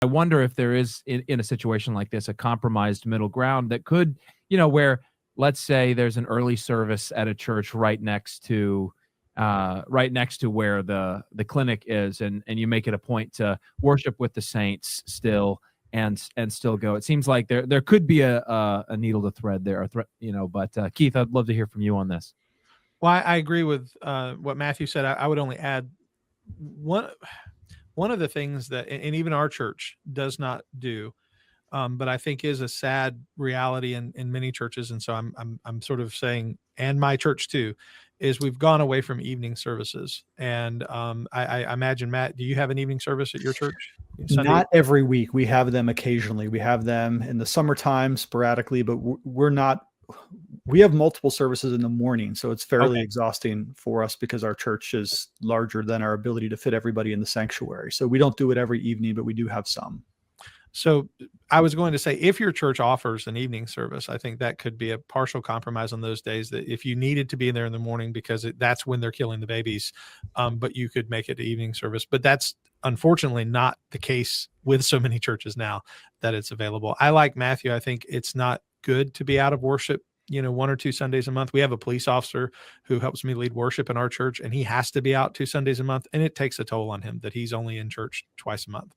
I wonder if there is in a situation like this a compromised middle ground that could, where let's say there's an early service at a church right next to where the clinic is, and you make it a point to worship with the saints still and still go. It seems like there could be a needle to thread there, but Kieth, I'd love to hear from you on this. Well, I agree with what Matthew said. I would only add one of the things that, and even our church does not do, but I think is a sad reality in many churches. And so I'm sort of saying, and my church too, is we've gone away from evening services. And I imagine, Matt, do you have an evening service at your church? Sunday? Not every week. We have them occasionally. We have them in the summertime sporadically, but we have multiple services in the morning. So it's fairly exhausting for us because our church is larger than our ability to fit everybody in the sanctuary. So we don't do it every evening, but we do have some. So I was going to say, if your church offers an evening service, I think that could be a partial compromise on those days, that if you needed to be in there in the morning because that's when they're killing the babies, but you could make it an evening service. But that's unfortunately not the case with so many churches now that it's available. I like Matthew. I think it's not good to be out of worship 1 or 2 Sundays a month. We have a police officer who helps me lead worship in our church, and he has to be out 2 Sundays a month, and it takes a toll on him that he's only in church twice a month.